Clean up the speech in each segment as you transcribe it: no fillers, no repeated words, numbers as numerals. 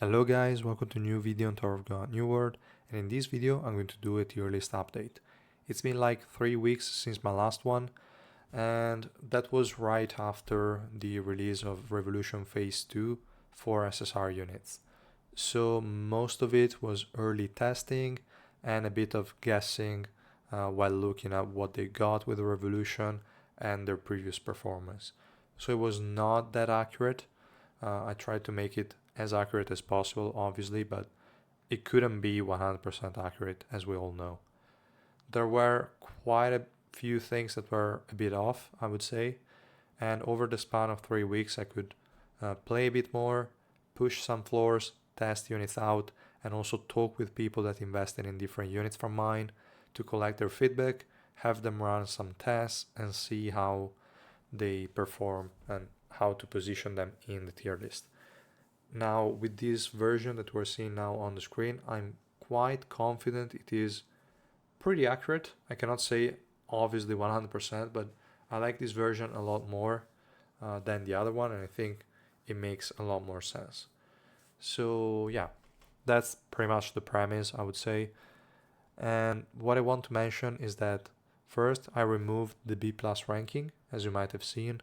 Hello guys, welcome to a new video on Tower of God New World, and in this video I'm going to do a tier list update. It's been like 3 weeks since my last one, and that was right after the release of Revolution Phase 2 for SSR units. So most of it was early testing and a bit of guessing while looking at what they got with the Revolution and their previous performance. So it was not that accurate. I tried to make it as accurate as possible, obviously, but it couldn't be 100% accurate, as we all know. There were quite a few things that were a bit off, I would say, and over the span of 3 weeks, I could play a bit more, push some floors, test units out, and also talk with people that invested in different units from mine to collect their feedback, have them run some tests, and see how they perform and how to position them in the tier list. Now, with this version that we're seeing now on the screen, I'm quite confident it is pretty accurate. I cannot say obviously 100%, but I like this version a lot more than the other one, and I think it makes a lot more sense. So yeah, that's pretty much the premise, I would say. And what I want to mention is that first I removed the B plus ranking, as you might have seen.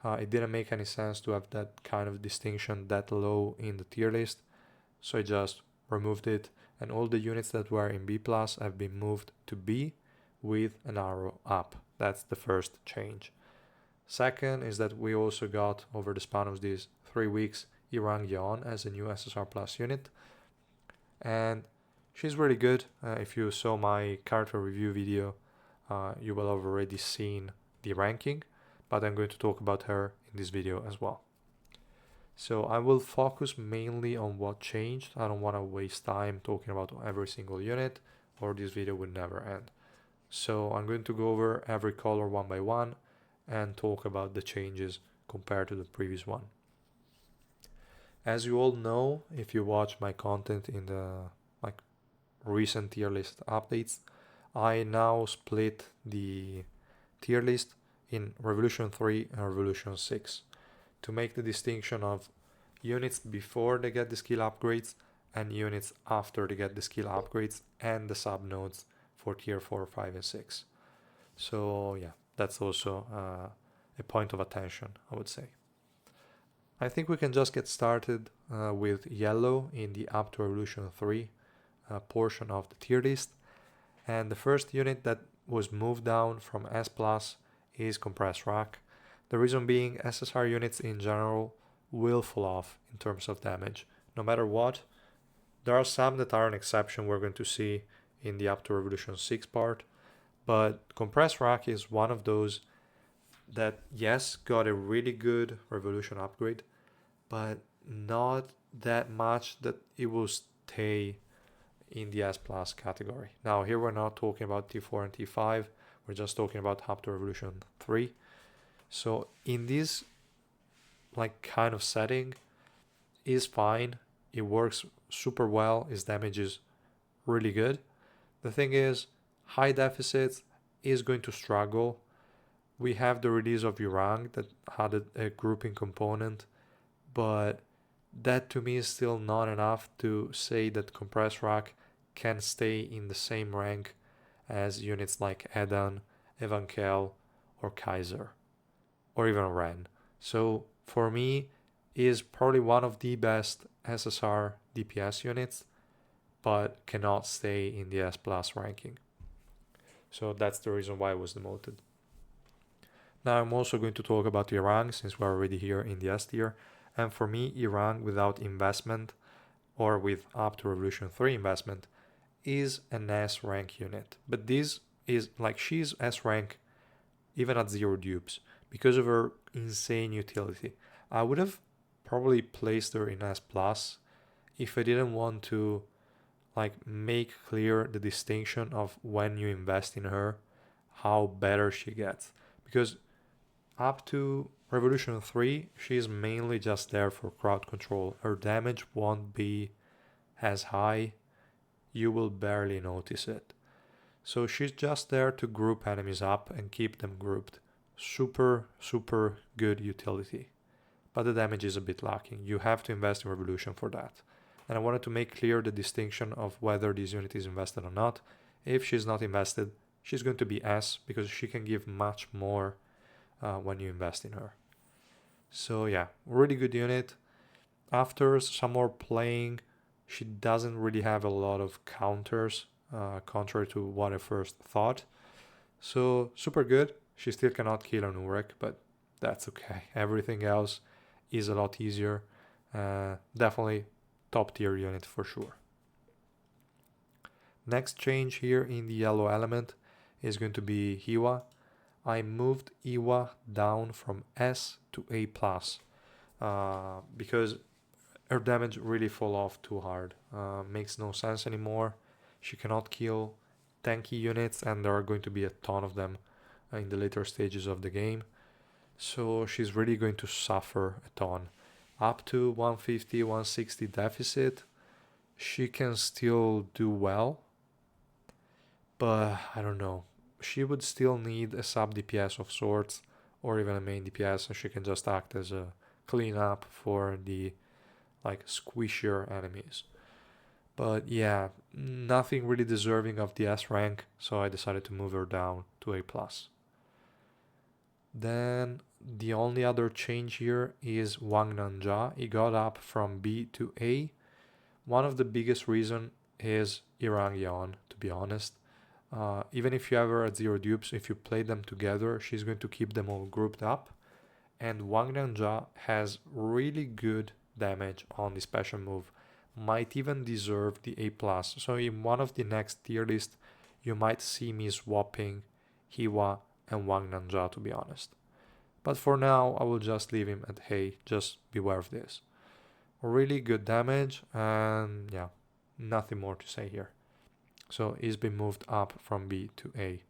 It didn't make any sense to have that kind of distinction that low in the tier list, so I just removed it, and all the units that were in B plus have been moved to B with an arrow up. That's the first change. Second is that we also got, over the span of these 3 weeks, Irang Yeon as a new SSR Plus unit, and she's really good. If you saw my character review video, you will have already seen the ranking, but I'm going to talk about her in this video as well. So I will focus mainly on what changed. I don't want to waste time talking about every single unit, or this video would never end. So I'm going to go over every color one by one and talk about the changes compared to the previous one. As you all know, if you watch my content in the recent tier list updates, I now split the tier list in Revolution 3 and Revolution 6 to make the distinction of units before they get the skill upgrades and units after they get the skill upgrades and the sub nodes for tier 4, 5, and 6. So yeah, that's also a point of attention, I would say. I think we can just get started with yellow in the up to Revolution 3 portion of the tier list. And the first unit that was moved down from S plus is compressed rack. The reason being, SSR units in general will fall off in terms of damage, no matter what. There are some that are an exception we're going to see in the up to Revolution 6 part, but compressed rack is one of those that, yes, got a really good Revolution upgrade, but not that much that it will stay in the S plus category. Now here we're not talking about T4 and T5, we're just talking about up to Revolution 3. So in this kind of setting is fine. It works super well. Its damage is really good. The thing is, high deficits is going to struggle. We have the release of Yurang that had a grouping component, but that to me is still not enough to say that compressed rack can stay in the same rank as units like Edan, Evankel, or Kaiser, or even Ren. So for me, is probably one of the best SSR DPS units, but cannot stay in the S plus ranking. So that's the reason why it was demoted. Now I'm also going to talk about Irang, since we're already here in the S tier. And for me, Irang without investment, or with up to Revolution 3 investment, is an S rank unit. But this is she's S rank even at 0 dupes because of her insane utility. I would have probably placed her in S plus if I didn't want to make clear the distinction of when you invest in her, how better she gets. Because up to Revolution 3, she's mainly just there for crowd control. Her damage won't be as high, you will barely notice it. So she's just there to group enemies up and keep them grouped. Super, super good utility. But the damage is a bit lacking. You have to invest in Revolution for that. and I wanted to make clear the distinction of whether this unit is invested or not. If she's not invested, she's going to be S because she can give much more when you invest in her. So yeah, really good unit. After some more playing, she doesn't really have a lot of counters, contrary to what I first thought. So super good. She still cannot kill an Urek, but that's okay. Everything else is a lot easier. Definitely top tier unit for sure. Next change here in the yellow element is going to be Hiwa. I moved Iwa down from S to A+, because her damage really fall off too hard. Makes no sense anymore. She cannot kill tanky units, and there are going to be a ton of them in the later stages of the game. So she's really going to suffer a ton. Up to 150, 160 deficit, she can still do well, but I don't know. She would still need a sub DPS of sorts, or even a main DPS, so she can just act as a cleanup for the like squishier enemies. But yeah, nothing really deserving of the S rank, so I decided to move her down to A+. Then the only other change here is Wang Nanja. He got up from B to A. One of the biggest reason is Irangyeon, to be honest. Even if you have her at 0 dupes, if you play them together, she's going to keep them all grouped up. And Wang Nanja has really good damage on the special move. Might even deserve the A+. So in one of the next tier list, you might see me swapping Hiwa and Wang Nanja, to be honest. But for now, I will just leave him at A. Just beware of this. Really good damage, and yeah, nothing more to say here. So he's been moved up from B to A.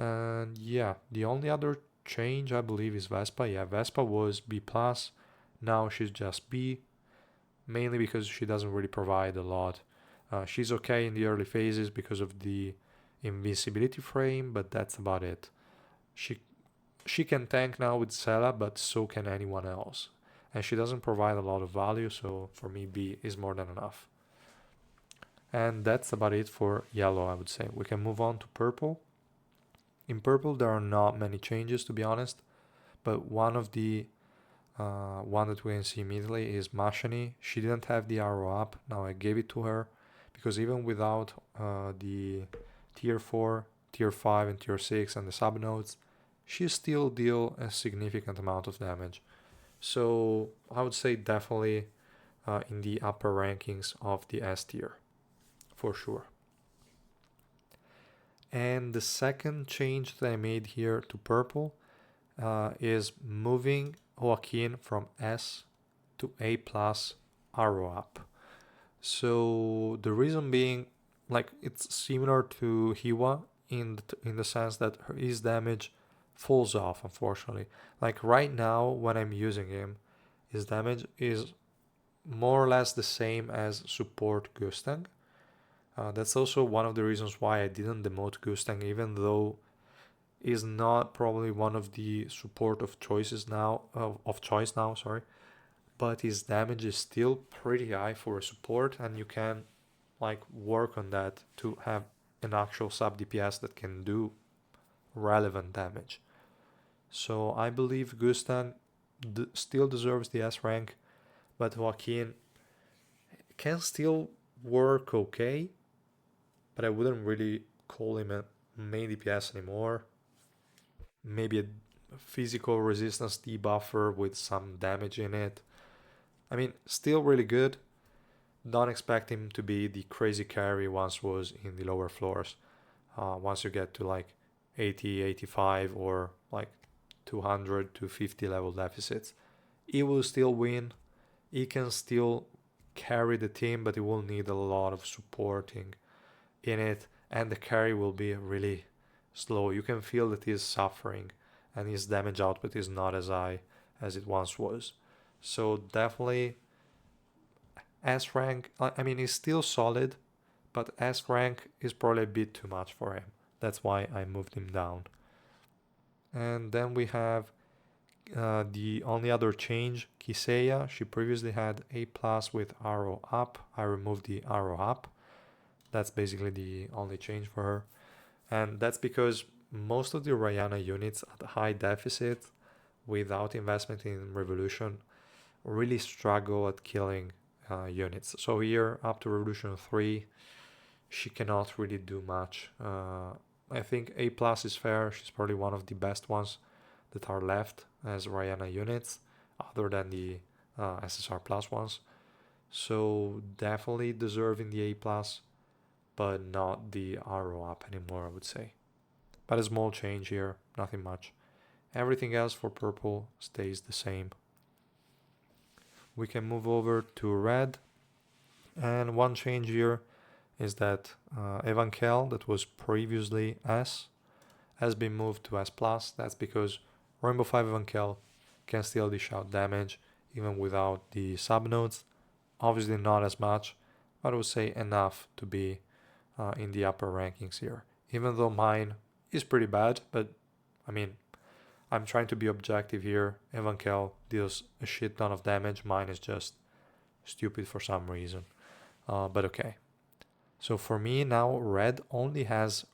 And yeah, the only other change I believe is Vespa. Yeah, Vespa was B+, now she's just B, mainly because she doesn't really provide a lot. She's okay in the early phases because of the invincibility frame, but that's about it. She can tank now with Sela, but so can anyone else. And she doesn't provide a lot of value, so for me B is more than enough. And that's about it for yellow, I would say. We can move on to purple. In purple, there are not many changes, to be honest, but one of the one that we can see immediately is Mashani. She didn't have the arrow up. Now I gave it to her because even without the tier 4, tier 5, and tier 6 and the sub nodes, she still deal a significant amount of damage. So I would say definitely in the upper rankings of the S tier, for sure. And the second change that I made here to purple is moving Joaquin from S to A+ arrow up. So the reason being, like, it's similar to Hiwa in the sense that his damage falls off, unfortunately. Like right now when I'm using him, his damage is more or less the same as support Gustang. That's also one of the reasons why I didn't demote Gustang, even though is not probably one of the support of choices now of choice now, sorry. But his damage is still pretty high for a support, and you can like work on that to have an actual sub DPS that can do relevant damage. So I believe Gustang still deserves the S rank, but Joaquin can still work okay, but I wouldn't really call him a main DPS anymore. Maybe a physical resistance debuffer with some damage in it. I mean, still really good. Don't expect him to be the crazy carry once was in the lower floors. Once you get to like 80, 85 or like 200 to 50 level deficits, he will still win. He can still carry the team, but he will need a lot of supporting in it, and the carry will be really slow. You can feel that he's suffering, and his damage output is not as high as it once was. So definitely S rank, I mean, he's still solid, but S rank is probably a bit too much for him. That's why I moved him down. And then we have The only other change, Kiseiya, she previously had A plus with arrow up. I removed the arrow up. That's basically the only change for her. And that's because most of the Oriana units at high deficit without investment in Revolution really struggle at killing units. So here, up to Revolution 3, she cannot really do much. I think A plus is fair. She's probably one of the best ones that are left as Oriana units, other than the SSR plus ones. So definitely deserving the A plus, but not the arrow up anymore, I would say. But a small change here, nothing much. Everything else for purple stays the same. We can move over to red, and one change here is that Evankel, that was previously S, has been moved to S+. That's because Rainbow 5 Evankel can still dish out damage even without the subnodes. Obviously not as much, but I would say enough to be in the upper rankings here. Even though mine is pretty bad, but I mean, I'm trying to be objective here. Evankel deals a shit ton of damage. Mine is just stupid for some reason. But okay. So for me now, red only has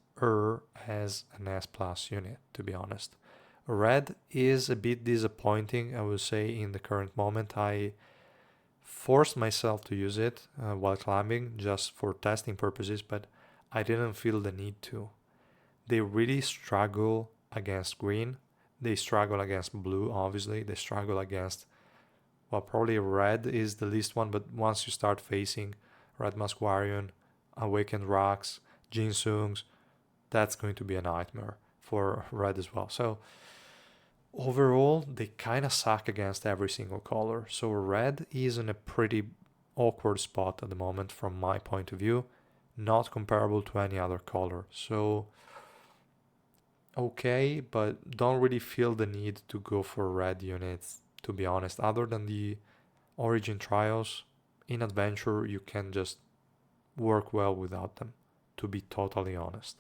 as an S plus unit, to be honest. Red is a bit disappointing, I would say, in the current moment. I forced myself to use it while climbing just for testing purposes, but I didn't feel the need to. They really struggle against green. They struggle against blue, obviously. They struggle against, well, probably red is the least one, but once you start facing Red Musquarian, Awakened Rocks, Jinsungs, that's going to be a nightmare for red as well. So overall, they kind of suck against every single color. So red is in a pretty awkward spot at the moment from my point of view, not comparable to any other color. So okay, but don't really feel the need to go for red units, to be honest. Other than the origin trials, in adventure you can just work well without them, to be totally honest.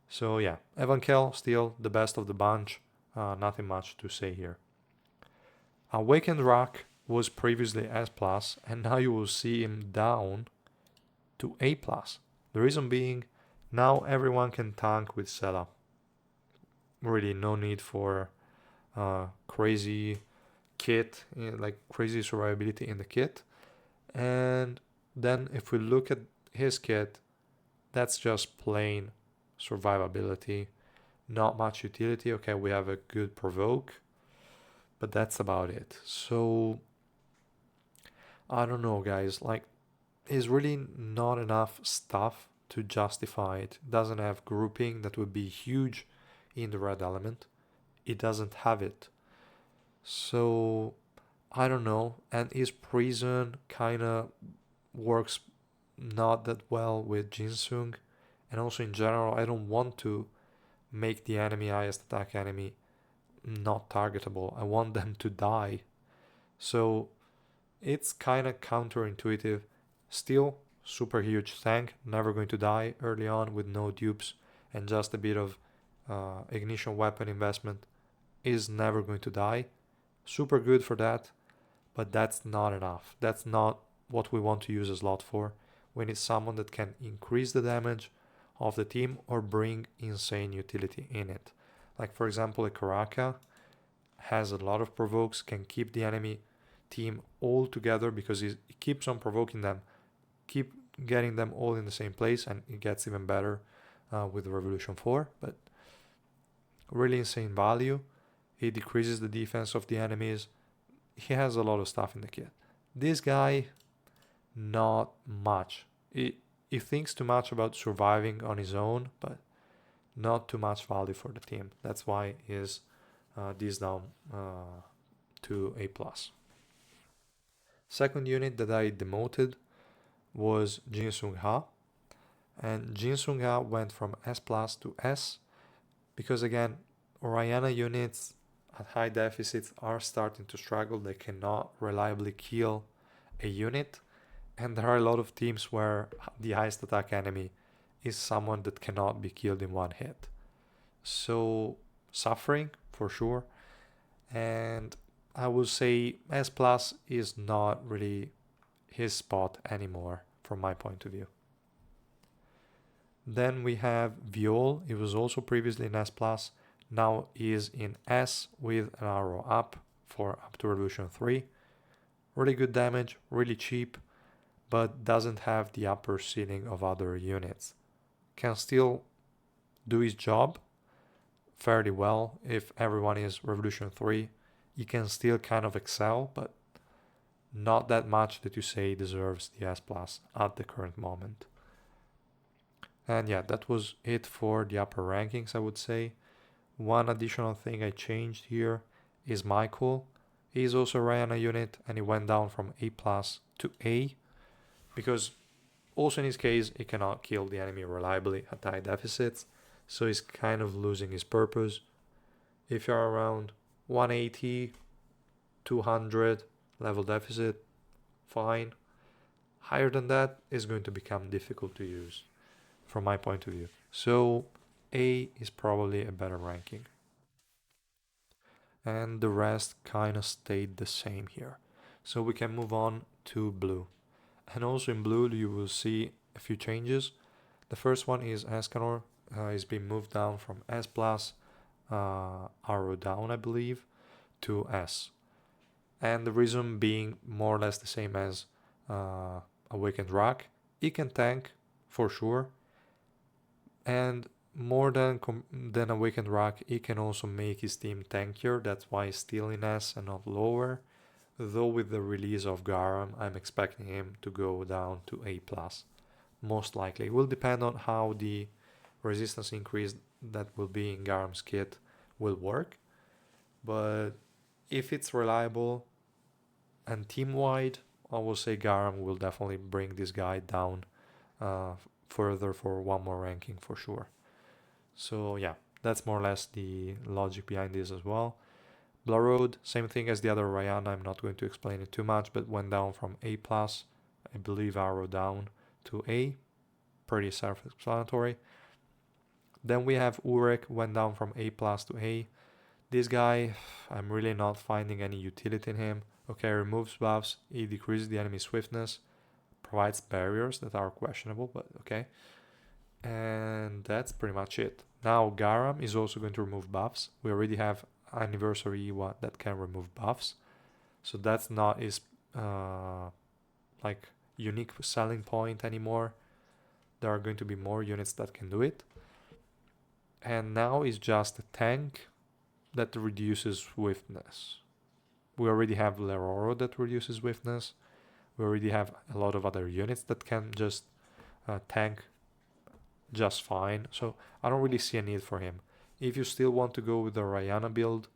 So yeah, Evankel still the best of the bunch. Nothing much to say here. Awakened Rock was previously S+, and now you will see him down to A+. The reason being, now everyone can tank with Sela. Really no need for crazy kit, like crazy survivability in the kit. And then if we look at his kit, that's just plain survivability, not much utility. Okay, we have a good provoke, but that's about it. So I don't know, guys, like is really not enough stuff to justify it. Doesn't have grouping that would be huge in the red element. It doesn't have it. So I don't know. And his prison kind of works not that well with Jinsung. And also in general, I don't want to make the enemy highest attack enemy not targetable. I want them to die. So it's kind of counterintuitive. Still, super huge tank, never going to die early on with no dupes and just a bit of ignition weapon investment, is never going to die. Super good for that, but that's not enough. That's not what we want to use a slot for. We need someone that can increase the damage of the team or bring insane utility in it. Like for example, a Karaka has a lot of provokes, can keep the enemy team all together because he keeps on provoking them, keep getting them all in the same place, and it gets even better with Revolution 4. But really insane value. He decreases the defense of the enemies. He has a lot of stuff in the kit. This guy, not much. He thinks too much about surviving on his own, but not too much value for the team. That's why he's this down to A+. Second unit that I demoted was Jinsung Ha. And Jinsung Ha went from S+ to S because again, Oriana units at high deficits are starting to struggle. They cannot reliably kill a unit. And there are a lot of teams where the highest attack enemy is someone that cannot be killed in one hit. So suffering for sure. And I would say S plus is not really his spot anymore from my point of view. Then we have Viol. It was also previously in S plus. Now is in S with an arrow up for up to Revolution 3. Really good damage, really cheap, but doesn't have the upper ceiling of other units. Can still do his job fairly well if everyone is Revolution 3. He can still kind of excel, but not that much that you say deserves the S plus at the current moment. And yeah, that was it for the upper rankings, I would say. One additional thing I changed here is Michael. He's also a Ryana unit and he went down from A plus to A because also in his case he cannot kill the enemy reliably at high deficits, so he's kind of losing his purpose. If you're around 180, 200 level deficit, fine. Higher than that is going to become difficult to use from my point of view. So A is probably a better ranking. And the rest kind of stayed the same here. So we can move on to blue. And also in blue you will see a few changes. The first one is Escanor is being moved down from S plus, arrow down I believe, to S. And the reason being more or less the same as Awakened Rock. He can tank for sure, and more than Awakened Rock, he can also make his team tankier. That's why he's still in S and not lower. Though with the release of Garam, I'm expecting him to go down to A+. Most likely. It will depend on how the resistance increase that will be in Garam's kit will work. But if it's reliable and team-wide, I will say Garam will definitely bring this guy down further for one more ranking for sure. So yeah, that's more or less the logic behind this as well. Blood, same thing as the other Ryana, I'm not going to explain it too much, but went down from A+, I believe arrow down, to A. Pretty self-explanatory. Then we have Urek, went down from A+ to A. This guy, I'm really not finding any utility in him. Okay, removes buffs, he decreases the enemy swiftness, provides barriers that are questionable, but okay. And that's pretty much it. Now Garam is also going to remove buffs. We already have Anniversary Iwa that can remove buffs, so that's not his like unique selling point anymore. There are going to be more units that can do it. And now is just a tank that reduces swiftness. We already have Leroro that reduces swiftness. We already have a lot of other units that can just tank just fine. So I don't really see a need for him. If you still want to go with the Ryana build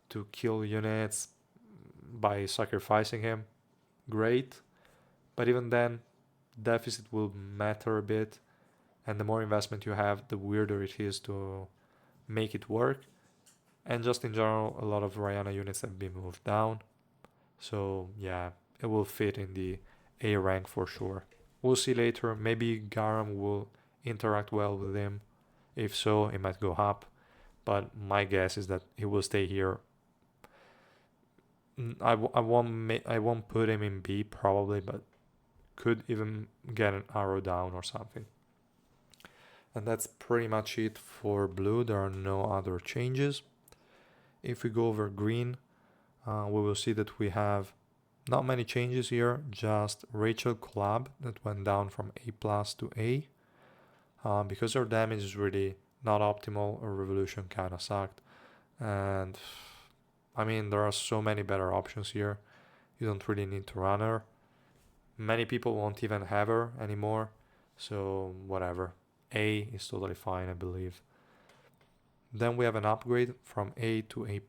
to kill units by sacrificing him, great. But even then, deficit will matter a bit. And the more investment you have, the weirder it is to make it work. And just in general, a lot of Ryana units have been moved down. So yeah, it will fit in the A rank for sure. We'll see later. Maybe Garam will interact well with him. If so, it might go up. But my guess is that he will stay here. I won't put him in B probably, but could even get an arrow down or something. And that's pretty much it for blue. There are no other changes. If we go over green, we will see that we have not many changes here, just Rachel collab that went down from A+ to A. Because her damage is really not optimal, her revolution kind of sucked. And I mean, there are so many better options here. You don't really need to run her. Many people won't even have her anymore. So whatever. A is totally fine, I believe. Then we have an upgrade from A to A+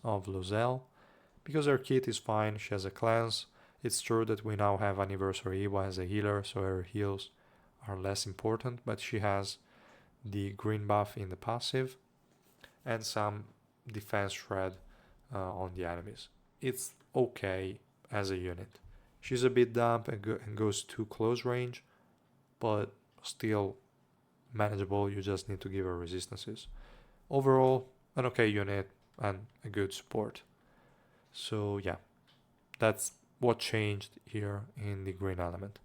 of Lozelle. Because her kit is fine, she has a cleanse. It's true that we now have Anniversary Iwa as a healer, so her heals are less important, but she has the green buff in the passive and some defense shred on the enemies. It's okay as a unit. She's a bit dumb and goes too close range, but still manageable. You just need to give her resistances. Overall, an okay unit and a good support. So yeah, that's what changed here in the green element.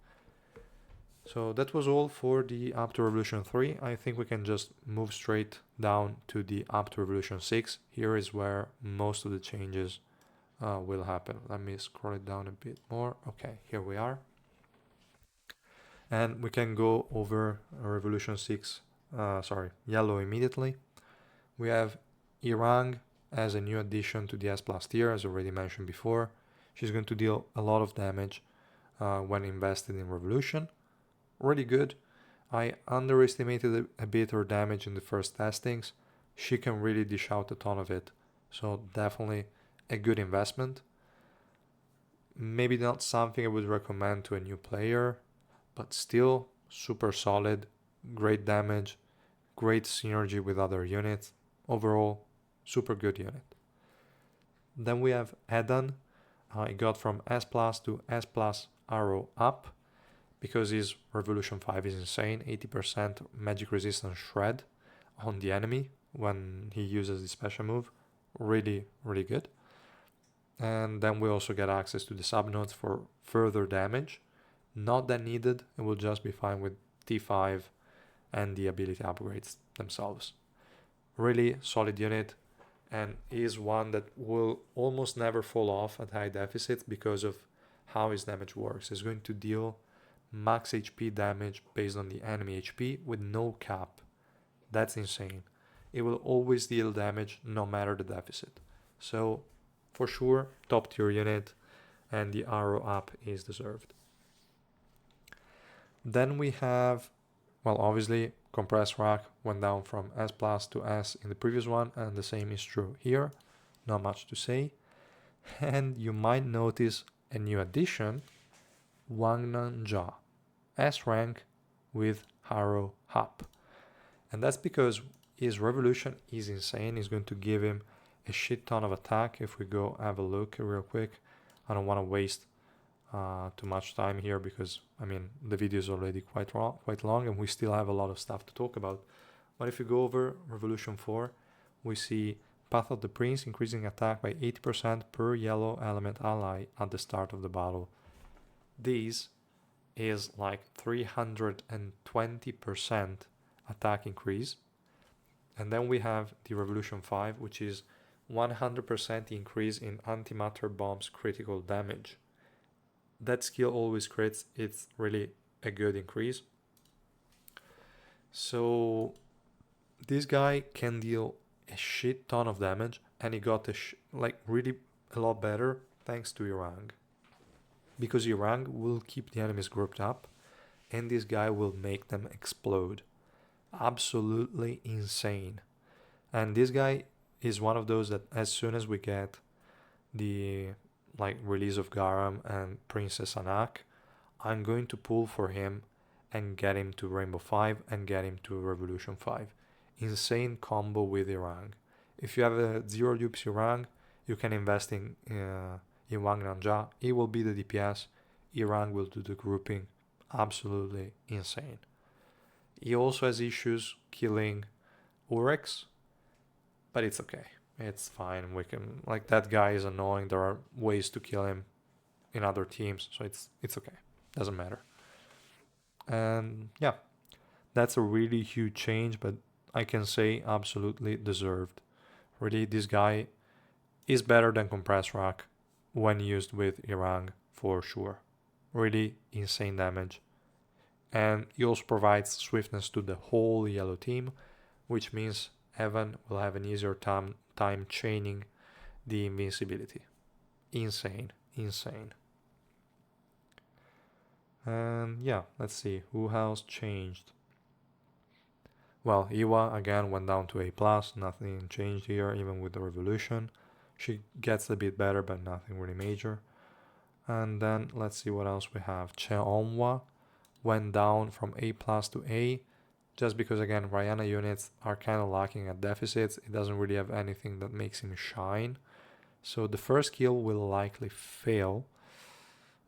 So that was all for the up to Revolution 3. I think we can just move straight down to the up to Revolution 6. Here is where most of the changes will happen. Let me scroll it down a bit more. Okay, here we are. And we can go over Revolution 6, yellow immediately. We have Irang as a new addition to the S plus tier, as already mentioned before. She's going to deal a lot of damage when invested in Revolution. Really good. I underestimated a bit her damage in the first testings. She can really dish out a ton of it. So definitely a good investment. Maybe not something I would recommend to a new player, but still super solid, great damage, great synergy with other units. Overall, super good unit. Then we have Edan. It got from S plus to S plus arrow up because his Revolution 5 is insane. 80% magic resistance shred on the enemy when he uses the special move. Really, really good. And then we also get access to the subnodes for further damage. Not that needed, it will just be fine with T5 and the ability upgrades themselves. Really solid unit, and is one that will almost never fall off at high deficits because of how his damage works. He's going to deal max HP damage based on the enemy HP with no cap. That's insane. It will always deal damage no matter the deficit. So for sure, top tier unit, and the arrow up is deserved. Then we have, well, obviously compressed rack went down from S plus to S in the previous one, and the same is true here. Not much to say. And you might notice a new addition, Wangnan Ja, S rank with arrow up. And that's because his revolution is insane. It's going to give him a shit ton of attack. If we go have a look real quick, I don't want to waste too much time here because I mean the video is already quite long and we still have a lot of stuff to talk about. But if you go over Revolution 4, we see Path of the Prince increasing attack by 80% per yellow element ally at the start of the battle. This is like 320% attack increase. And then we have the Revolution 5, which is 100% increase in antimatter bombs critical damage. That skill always crits. It's really a good increase. So this guy can deal a shit ton of damage, and he got really a lot better thanks to Irang. Because Irang will keep the enemies grouped up, and this guy will make them explode. Absolutely insane. And this guy is one of those that as soon as we get the release of Garam and Princess Anak, I'm going to pull for him and get him to Rainbow 5 and get him to Revolution 5. Insane combo with Irang. If you have a 0 dupes Irang, you can invest in Wang Nanja. He will be the DPS. Irang will do the grouping. Absolutely insane. He also has issues killing Urex, but it's okay. It's fine. We can that guy is annoying. There are ways to kill him in other teams, so it's okay. Doesn't matter. And yeah, that's a really huge change, but I can say absolutely deserved. Really, this guy is better than Compress Rack when used with Irang for sure. Really insane damage. And he also provides swiftness to the whole yellow team, which means Evan will have an easier time chaining the invincibility. Insane. And yeah, let's see who else changed. Well, Iwa again went down to A+, nothing changed here even with the Revolution. She gets a bit better, but nothing really major. And then let's see what else we have. Cheonwa went down from A+ to A, just because again Rihanna units are kind of lacking at deficits. It doesn't really have anything that makes him shine. So the first kill will likely fail,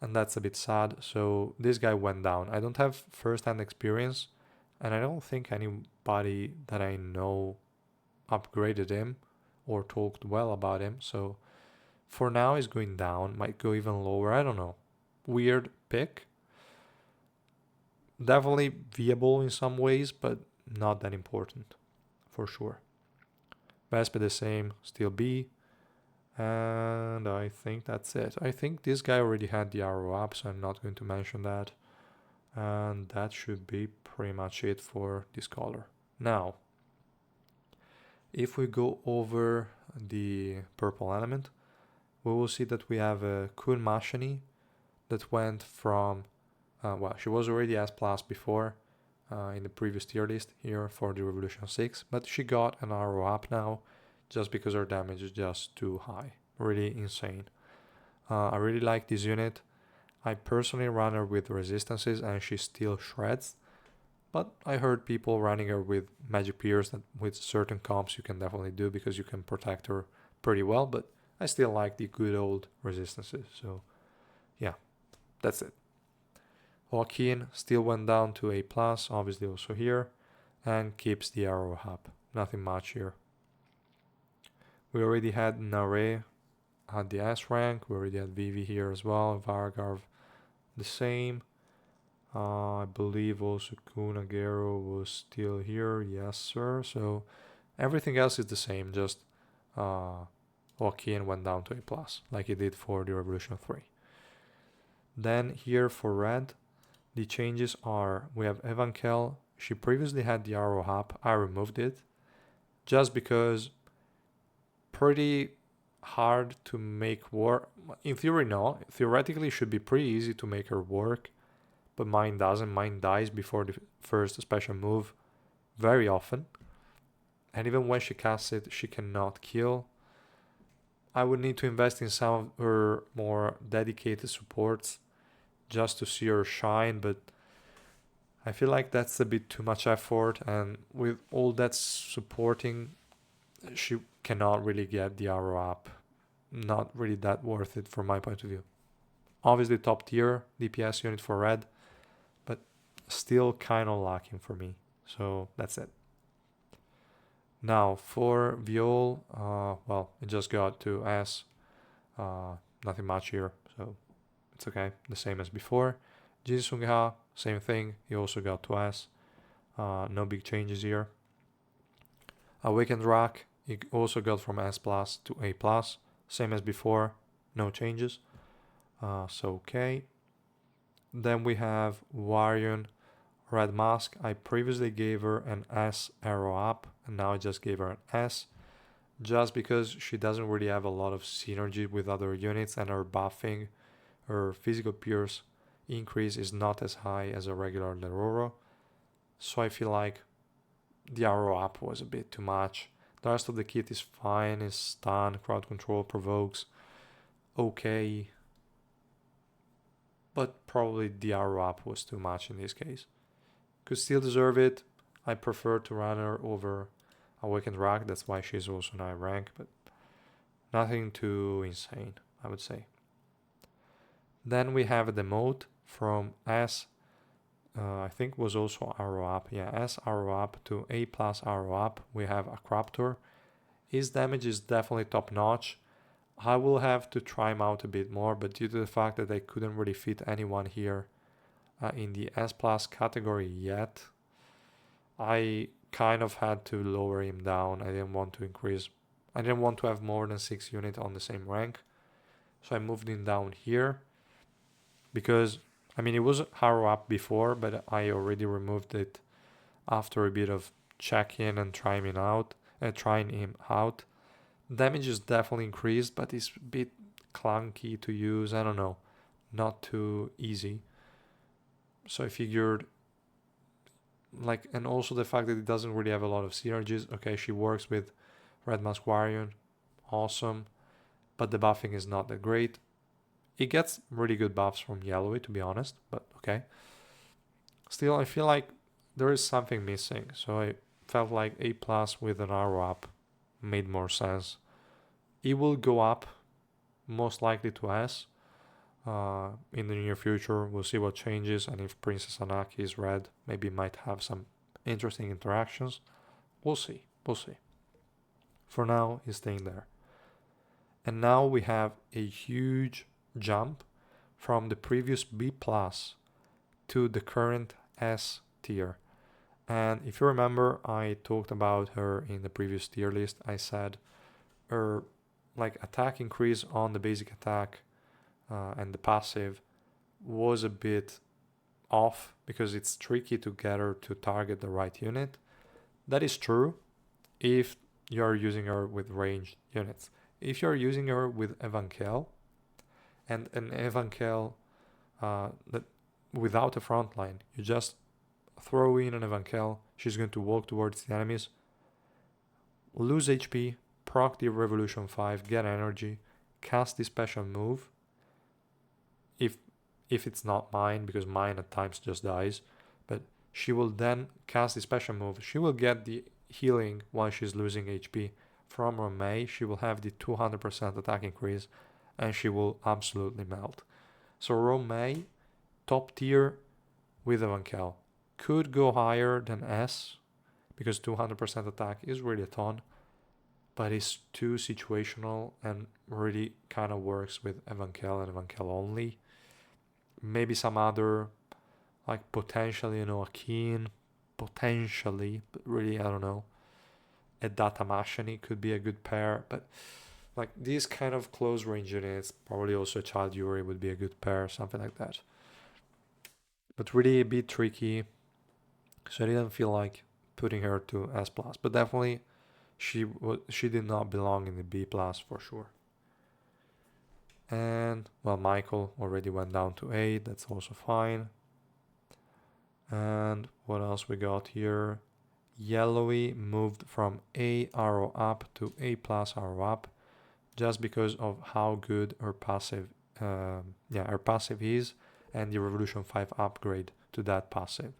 and that's a bit sad. So this guy went down. I don't have first-hand experience, and I don't think anybody that I know upgraded him or talked well about him. So For now it's going down, might go even lower, I don't know. Weird pick. Definitely viable in some ways, but not that important, for sure. Vespa the same, still B. And I think that's it. I think this guy already had the arrow up, so I'm not going to mention that. And that should be pretty much it for this color. Now, if we go over the purple element, we will see that we have a Kun Mashini that went from, well, she was already S plus before in the previous tier list here for the Revolution 6, but she got an arrow up now just because her damage is just too high. Really insane. I really like this unit. I personally run her with resistances and she still shreds, but I heard people running her with magic peers that with certain comps you can definitely do because you can protect her pretty well, but I still like the good old resistances, so yeah, that's it. Joaquin still went down to A+, obviously also here, and keeps the arrow up. Nothing much here. We already had Nare at the S rank, we already had Vivi here as well, Vargarv the same. I believe also Kunagero was still here, yes sir. So everything else is the same, just Joaquin went down to A+, like he did for the Revolution 3. Then here for red, the changes are, we have Evankel. She previously had the arrow up. I removed it just because pretty hard to make work. In theory, no. Theoretically, it should be pretty easy to make her work, but mine doesn't. Mine dies before the first special move very often. And even when she casts it, she cannot kill. I would need to invest in some of her more dedicated supports just to see her shine, but I feel like that's a bit too much effort, and with all that supporting, she cannot really get the arrow up. Not really that worth it from my point of view. Obviously top tier DPS unit for red, but still kind of lacking for me. So that's it. Now for Viol, well, it just got to S. Nothing much here, so it's okay, the same as before. Jisungha, same thing, he also got to S. No big changes here. Awakened Rock, he also got from S plus to A plus, same as before, no changes. So okay. Then we have Warrior Red Mask. I previously gave her an S arrow up, and now I just gave her an S, just because she doesn't really have a lot of synergy with other units, and her buffing, her physical pierce increase is not as high as a regular Leroro. So I feel like the arrow up was a bit too much. The rest of the kit is fine, is stun, crowd control, provokes, okay. But probably the arrow up was too much in this case. Could still deserve it. I prefer to run her over Awakened Rock, that's why she's also 9 rank, but nothing too insane, I would say. Then we have a demote from S, I think was also arrow up, yeah, S arrow up to A plus arrow up. We have a Craptor. His damage is definitely top notch. I will have to try him out a bit more, but due to the fact that I couldn't really fit anyone here in the S plus category yet, I kind of had to lower him down. I didn't want to have more than 6 units on the same rank, so I moved him down here because, I mean, it was arrow up before, but I already removed it after a bit of check-in and trying him out. Damage is definitely increased, but it's a bit clunky to use. I don't know, not too easy. So I figured, like, and also the fact that it doesn't really have a lot of synergies. Okay, she works with Red Mask Warrior, awesome, but the buffing is not that great. It gets really good buffs from Yellowy, to be honest, but okay. Still, I feel like there is something missing, so I felt like A plus with an arrow up made more sense. It will go up, most likely to S in the near future. We'll see what changes, and if Princess Anaki is red, maybe might have some interesting interactions. We'll see. For now, he's staying there. And now we have a huge jump from the previous B plus to the current S tier. And if you remember, I talked about her in the previous tier list. I said her attack increase on the basic attack and the passive was a bit off because it's tricky to get her to target the right unit. That is true if you're using her with ranged units. If you're using her with Evankel and an Evankel that without a front line, you just throw in an Evankel, she's going to walk towards the enemies, lose HP, proc the Revolution 5, get energy, cast the special move. If it's not mine, because mine at times just dies, but she will then cast the special move. She will get the healing while she's losing HP. From Romay, she will have the 200% attack increase, and she will absolutely melt. So Romay, top tier with Evankel. Could go higher than S, because 200% attack is really a ton, but it's too situational and really kind of works with Evankel and Evankel only. Maybe some other, like potentially, a Keen, potentially, but really, I don't know. A Datamashini could be a good pair, but like these kind of close range units, probably also a Child Yuri would be a good pair, something like that. But really a bit tricky, so I didn't feel like putting her to S+, but definitely she did not belong in the B+ for sure. And, well, Michael already went down to 8, that's also fine. And what else we got here? Yellowy moved from A arrow up to A+ arrow up, just because of how good her passive, her passive is, and the Revolution 5 upgrade to that passive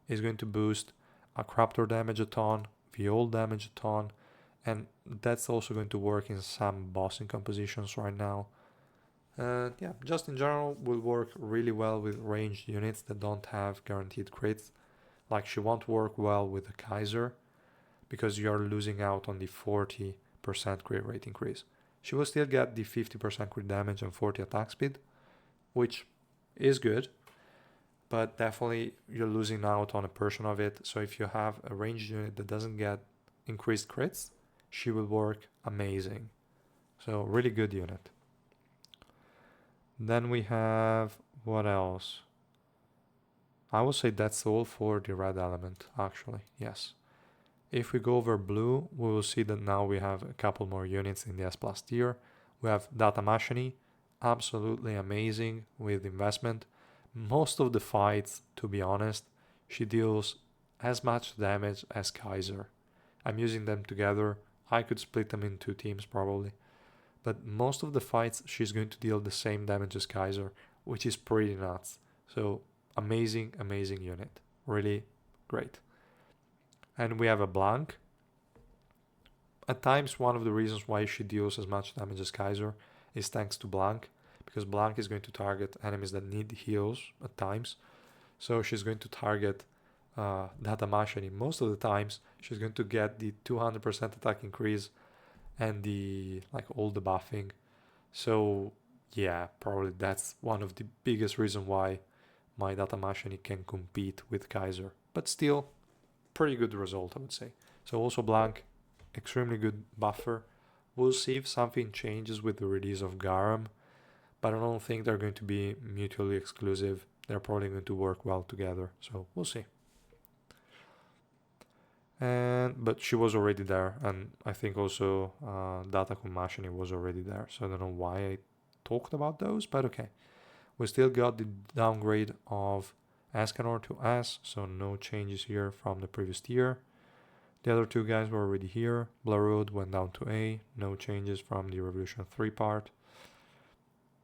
is going to boost a Craptor damage a ton, Viol damage a ton, and that's also going to work in some bossing compositions right now. Just in general will work really well with ranged units that don't have guaranteed crits. Like she won't work well with the Kaiser because you're losing out on the 40% crit rate increase. She will still get the 50% crit damage and 40 attack speed, which is good, but definitely you're losing out on a portion of it. So if you have a ranged unit that doesn't get increased crits, she will work amazing. So really good unit. Then we have, what else? I would say that's all for the red element, actually, yes. If we go over blue, we will see that now we have a couple more units in the S+ tier. We have Datamashini, absolutely amazing with investment. Most of the fights, to be honest, she deals as much damage as Kaiser. I'm using them together. I could split them in 2 teams probably. But most of the fights, she's going to deal the same damage as Kaiser, which is pretty nuts. So amazing, amazing unit. Really great. And we have a Blanc. At times, one of the reasons why she deals as much damage as Kaiser is thanks to Blanc, because Blanc is going to target enemies that need heals at times. So she's going to target Datamashini. Most of the times, she's going to get the 200% attack increase and the all the buffing. So yeah, probably that's one of the biggest reason why my Datamashini can compete with Kaiser. But still, pretty good result, I would say. So also Blanc, extremely good buffer. We'll see if something changes with the release of Garam, but I don't think they're going to be mutually exclusive. They're probably going to work well together, so we'll see. But she was already there, and I think also Datacom Mashini was already there, so I don't know why I talked about those, but okay. We still got the downgrade of Escanor to S, so no changes here from the previous tier. The other 2 guys were already here. Blarod went down to A, no changes from the Revolution 3 part.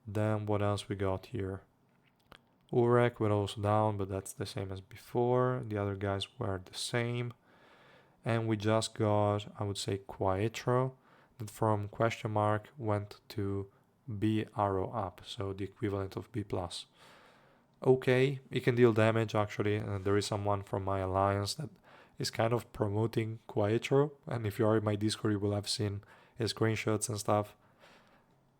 Then what else we got here? Urek went also down, but that's the same as before. The other guys were the same. And we just got, I would say, Quaetro, that from question mark went to B arrow up, so the equivalent of B+. Okay, it can deal damage actually, and there is someone from my alliance that is kind of promoting Quaetro, and if you are in my Discord you will have seen his screenshots and stuff.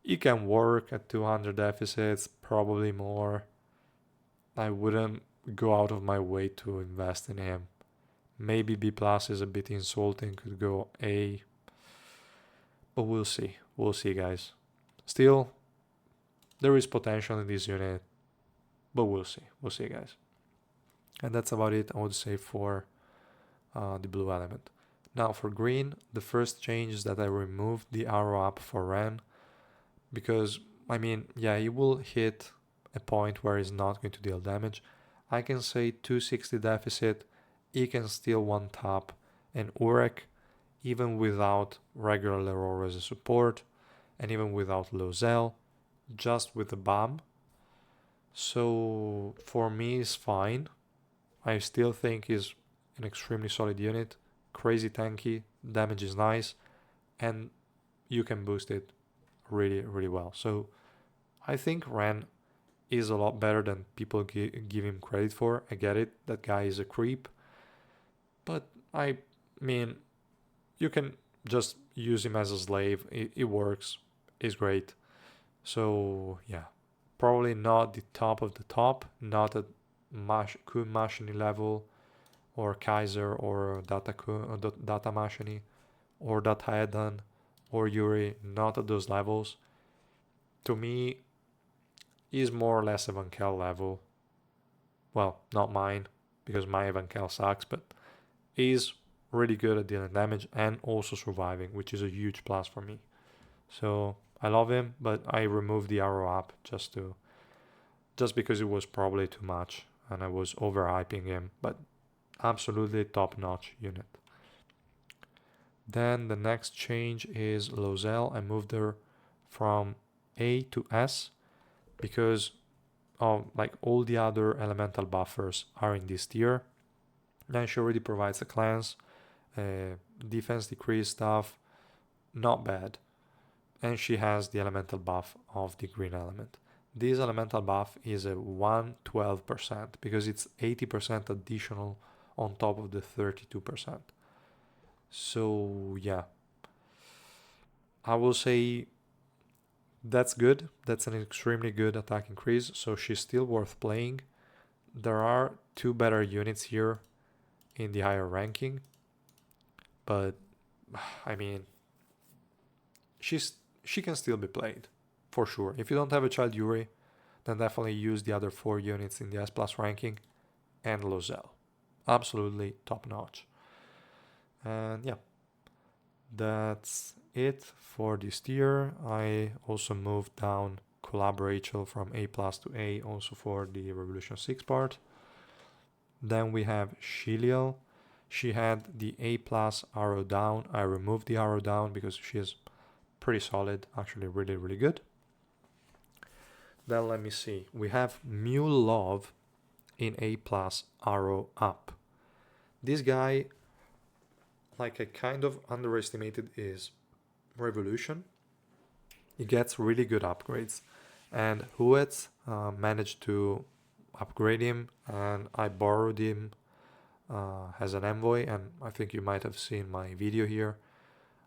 He can work at 200 deficits, probably more. I wouldn't go out of my way to invest in him. Maybe B plus is a bit insulting, could go A, but we'll see. We'll see, guys. Still, there is potential in this unit, but we'll see. We'll see, guys. And that's about it, I would say, for the blue element. Now for green, the first change is that I removed the arrow up for Ren, because, I mean, yeah, he will hit a point where he's not going to deal damage. I can say 260 deficit, he can still one tap an Urek, even without regular Leroy as a support, and even without Lozelle, just with the BAM. So for me, it's fine. I still think he's an extremely solid unit, crazy tanky, damage is nice, and you can boost it really, really well. So I think Ren is a lot better than people give him credit for. I get it, that guy is a creep, but I mean, you can just use him as a slave. It works, it's great. So yeah, probably not the top of the top, not at Kun Machini level, or Kaiser, or Data Machini, or Data Edan, or Yuri, not at those levels. To me, is more or less Evankel level. Well, not mine, because my Evankel sucks, but is really good at dealing damage and also surviving, which is a huge plus for me. So I love him, but I removed the arrow up just because it was probably too much and I was overhyping him, but absolutely top-notch unit. Then the next change is Lozelle. I moved her from A to S because like all the other elemental buffers are in this tier. And she already provides a cleanse, defense decrease stuff, not bad. And she has the elemental buff of the green element. This elemental buff is a 112% because it's 80% additional on top of the 32%. So yeah, I will say that's good. That's an extremely good attack increase, so she's still worth playing. There are two better units here in the higher ranking, but I mean, she can still be played for sure. If you don't have a Child Yuri, then definitely use the other 4 units in the S plus ranking and Lozelle. Absolutely top notch. And yeah, that's it for this tier. I also moved down Collab Rachel from A plus to A, also for the Revolution 6 part. Then we have Shiliel. She had the A plus arrow down. I removed the arrow down because she is pretty solid, actually really, really good. Then let me see. We have Mule Love in A plus arrow up. This guy, like, I kind of underestimated his Revolution. He gets really good upgrades, and Huet managed to upgrade him, and I borrowed him as an envoy, and I think you might have seen my video here.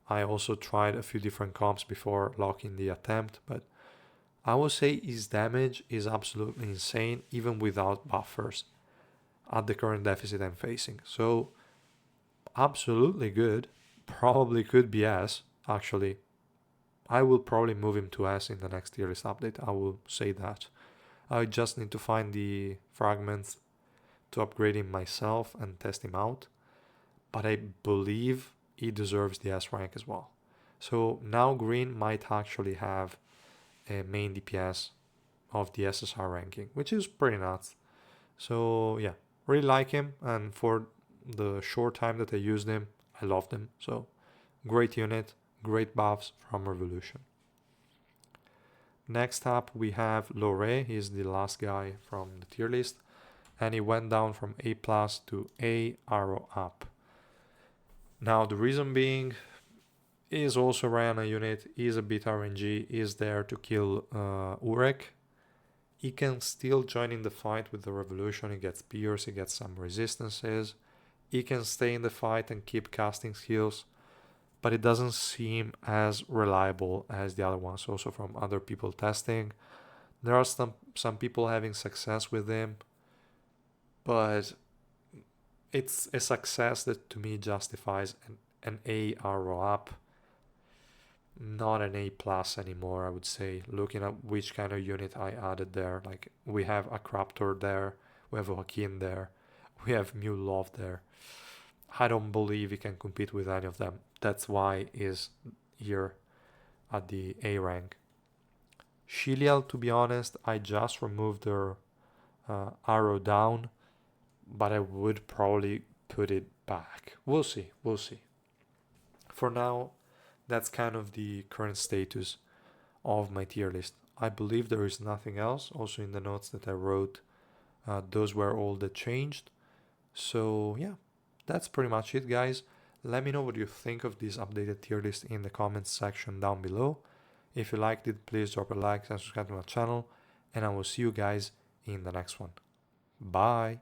I also tried a few different comps before locking the attempt, but I would say his damage is absolutely insane even without buffers at the current deficit I'm facing. So absolutely good. Probably could be S, actually. I will probably move him to S in the next tier list update, I will say that. I just need to find the fragments to upgrade him myself and test him out. But I believe he deserves the S rank as well. So now green might actually have a main DPS of the SSR ranking, which is pretty nuts. So yeah, really like him, and for the short time that I used him, I loved him. So great unit, great buffs from Revolution. Next up we have Lore. He's the last guy from the tier list, and he went down from A plus to A arrow up. Now the reason being is also Ryana unit, is a bit RNG, is there to kill Urek. He can still join in the fight with the Revolution, he gets Pierce, he gets some resistances. He can stay in the fight and keep casting skills, but it doesn't seem as reliable as the other ones. Also from other people testing, there are some people having success with him, but it's a success that to me justifies an A arrow up, not an A plus anymore, I would say. Looking at which kind of unit I added there, like we have a Craptor there, we have Joaquin there, we have Mew Love there. I don't believe he can compete with any of them. That's why he's here at the A rank. Shilial, to be honest, I just removed their arrow down, but I would probably put it back. We'll see, we'll see. For now, that's kind of the current status of my tier list. I believe there is nothing else. Also in the notes that I wrote, those were all that changed. So yeah, that's pretty much it, guys. Let me know what you think of this updated tier list in the comments section down below. If you liked it, please drop a like and subscribe to my channel, and I will see you guys in the next one. Bye!